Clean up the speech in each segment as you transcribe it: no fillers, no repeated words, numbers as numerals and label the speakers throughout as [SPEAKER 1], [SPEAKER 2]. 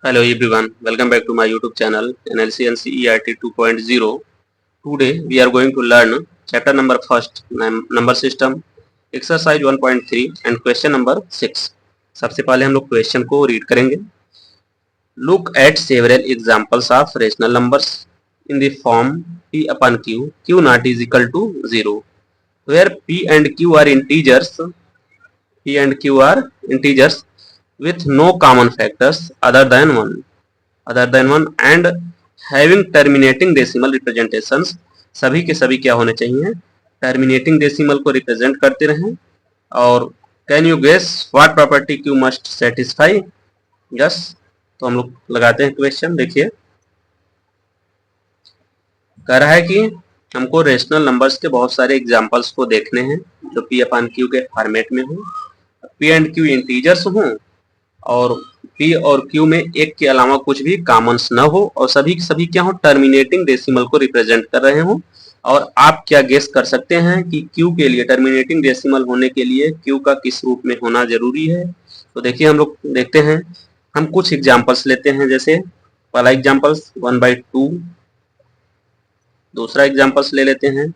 [SPEAKER 1] Hello everyone, welcome back to my YouTube channel NLC and CERT 2.0. Today we are going to learn chapter number first number system, exercise 1.3 and question number 6. सबसे पहले हम लोग question को read करेंगे. Look at several examples of rational numbers in the form p upon q, q naught is equal to 0, where p and q are integers with no common factors other than 1 and having terminating decimal representations. सभी के सभी क्या होने चाहिए, terminating decimal को represent करते रहें. और can you guess what property Q must satisfy. Yes, तो हम लोग लगाते हैं क्वेश्चन. देखिए कह रहा है कि हमको रेशनल नंबर्स के बहुत सारे एग्जांपल्स को देखने हैं जो पी अपान क्यू के फॉर्मेट में हो, पी एंड क्यू इंटीजर्स हों और पी और क्यू में एक के अलावा कुछ भी कॉमन्स न हो और सभी सभी क्या हो, टर्मिनेटिंग डेसिमल को रिप्रेजेंट कर रहे हो. और आप क्या गेस कर सकते हैं कि क्यू के लिए टर्मिनेटिंग डेसिमल होने के लिए क्यू का किस रूप में होना जरूरी है. तो देखिए हम लोग देखते हैं, हम कुछ एग्जांपल्स लेते हैं. जैसे पहला एग्जांपल्स 1/2, दूसरा एग्जांपल्स ले लेते हैं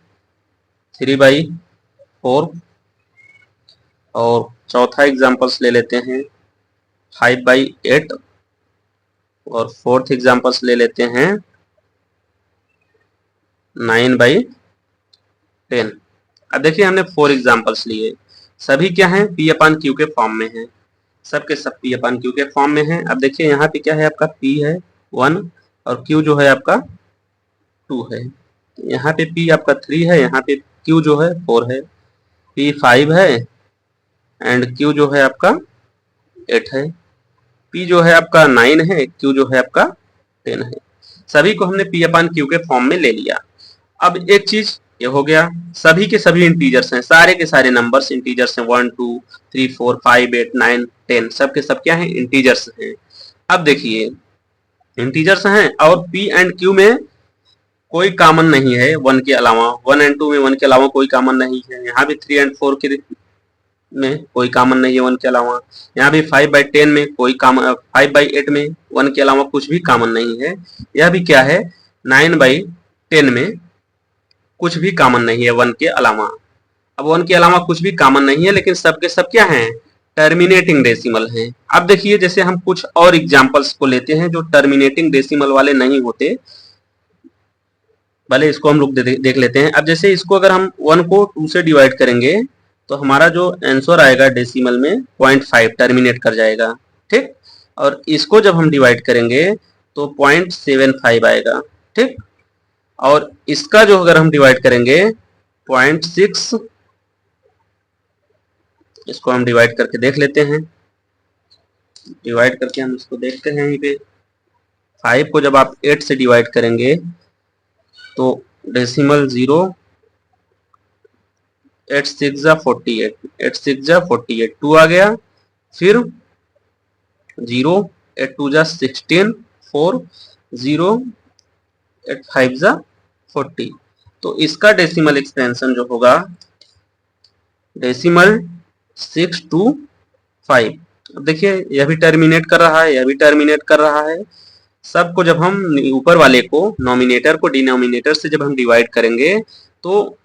[SPEAKER 1] 3/4 और चौथा एग्जांपल्स ले लेते हैं 5/8 और फोर्थ एग्जांपल्स ले लेते हैं 9/10. अब देखिए हमने 4 एग्जांपल्स लिए, सभी क्या हैं, पी अपान क्यू के फॉर्म में हैं. सब के सब पी अपान क्यू के फॉर्म में हैं. अब देखिए यहाँ पे क्या है, आपका पी है 1 और क्यू जो है आपका 2 है. यहाँ पे पी आपका 3 है, यहाँ पे क्यू जो है 4 है, पी 5 है एंड क्यू जो है आपका 8 है, पी जो है आपका 9 है, क्यू जो है आपका 10 है. सभी को हमने पी अपान क्यू के फॉर्म में ले लिया. अब एक चीज ये हो गया, सभी के सभी इंटीजर्स हैं, सारे के सारे नंबर्स इंटीजर्स हैं. 1 2 3 4 5 8 9 10 सब के सब क्या हैं, इंटीजर्स हैं. अब देखिए इंटीजर्स हैं और पी एंड क्यू में कोई कॉमन नहीं है 1 के अलावा. 1 एंड 2 में 1 के अलावा कोई कॉमन नहीं है. यहाँ भी 3 एंड 4 के में कोई कॉमन नहीं है 1 के अलावा. यहाँ भी 5/10 में कोई कॉमन, 5/8 में 1 के अलावा कुछ भी कॉमन नहीं है. यह भी क्या है, 9/10 में कुछ भी कॉमन नहीं है 1 के अलावा. अब 1 के अलावा कुछ भी कॉमन नहीं है, लेकिन सब के सब क्या हैं, टर्मिनेटिंग डेसिमल हैं. अब देखिए जैसे हम कुछ और एग्जांपल्स को लेते हैं जो टर्मिनेटिंग डेसिमल वाले नहीं होते, भले इसको हम लोग देख लेते हैं. अब जैसे इसको अगर हम 1 को 2 से डिवाइड करेंगे तो हमारा जो आंसर आएगा डेसिमल में 0.5 टर्मिनेट कर जाएगा. ठीक, और इसको जब हम डिवाइड करेंगे तो 0.75 आएगा. ठीक, और इसका जो अगर हम डिवाइड करेंगे 0.6, इसको हम डिवाइड करके देख लेते हैं. डिवाइड करके हम इसको देखते हैं. यहीं पे 5 को जब आप 8 से डिवाइड करेंगे तो डेसिमल 0, 8 6 जा 48, 8 6 जा 48, 2 आ गया, फिर 0, 8 2 जा 16, 4 0, 8 5 जा 40. तो इसका डेसिमल एक्सपेंशन जो होगा डेसिमल 625. अब देखिए यह भी टर्मिनेट कर रहा है, यह भी टर्मिनेट कर रहा है. सबको जब हम ऊपर वाले को नॉमिनेटर को डिनोमिनेटर से जब हम डिवाइड करेंगे तो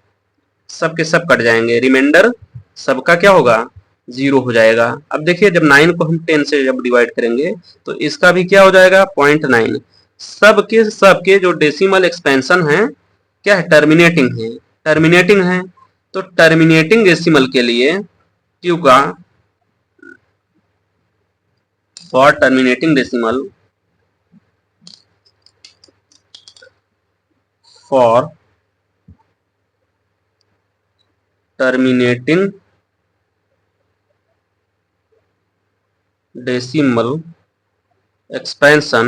[SPEAKER 1] सब के सब कट जाएंगे, रिमाइंडर सबका क्या होगा, 0 हो जाएगा. अब देखिए जब 9 को हम 10 से जब डिवाइड करेंगे तो इसका भी क्या हो जाएगा, 0.9. सबके जो डेसिमल एक्सपेंशन है क्या है, टर्मिनेटिंग है. टर्मिनेटिंग है तो टर्मिनेटिंग डेसिमल के लिए क्यू का, for terminating decimal, for terminating decimal expansion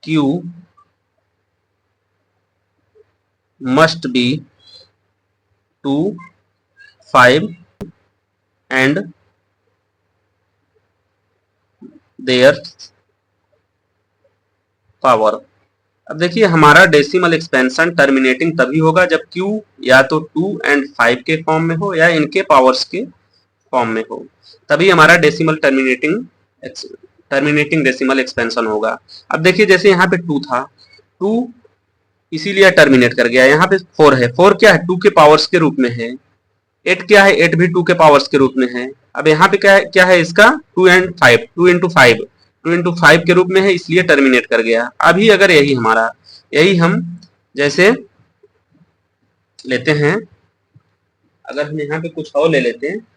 [SPEAKER 1] Q must be 2, 5 and their power. अब देखिए हमारा डेसिमल एक्सपेंशन टर्मिनेटिंग तभी होगा जब Q या तो 2 and 5 के फॉर्म में हो या इनके पावर्स के फॉर्म में हो, तभी हमारा डेसिमल टर्मिनेटिंग डेसिमल एक्सपेंशन होगा। अब देखिए जैसे यहाँ पे 2 था, 2 इसीलिए टर्मिनेट कर गया। यहाँ पे 4 है, 4 क्या है 2 के पावर्स के रूप में है। 8 क्या है 8 भी 2 के पावर्स के रूप में है। अब यहाँ पे क्या है इसका 2 and 5, 2 into 5, 2 into 5 के रूप में है, इसलिए टर्मिनेट कर गया। अभी अगर यही हम जैसे लेते हैं, अगर हम यहाँ पे कुछ और ले लेते हैं,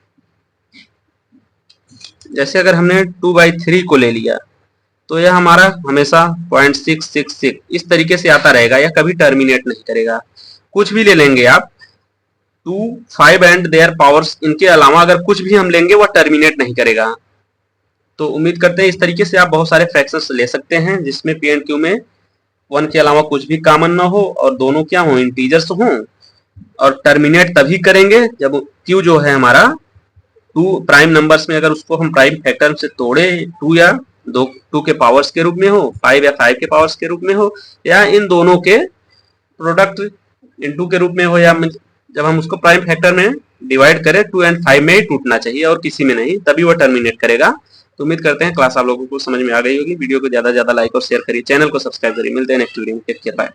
[SPEAKER 1] जैसे अगर हमने 2/3 को ले लिया तो यह हमारा हमेशा 0.666 इस तरीके से आता रहेगा, यह कभी टर्मिनेट नहीं करेगा। कुछ भी ले लेंगे आप 2, 5 एंड देयर पावर्स, इनके अलावा अगर कुछ भी हम लेंगे वह टर्मिनेट नहीं करेगा। तो उम्मीद करते हैं इस तरीके से आप बहुत सारे फ्रैक्शंस ले सकते हैं जिसमें पी एंड क्यू में 1 के अलावा कुछ भी कॉमन ना हो और दोनों क्या हो इंटीजर्स हों, और टर्मिनेट तभी करेंगे जब क्यू जो है हमारा 2 प्राइम नंबर्स में अगर उसको हम प्राइम फैक्टर से तोड़े 2 या 2 के पावर्स के रूप में हो, 5 या 5 के पावर्स के रूप में हो, या इन दोनों के प्रोडक्ट इनटू के रूप में हो, या जब हम उसको प्राइम फैक्टर में डिवाइड करें 2 and 5 में ही टूटना चाहिए और किसी में नहीं, तभी वह टर्मिनेट करेगा। तो उम्मीद करते हैं क्लास आप लोगों को समझ में आ गई होगी। वीडियो को ज्यादा से ज्यादा लाइक और शेयर करिए, चैनल को सब्सक्राइब करिए। मिलते हैं नेक्स्ट वीडियो में, टेक केयर, बाय।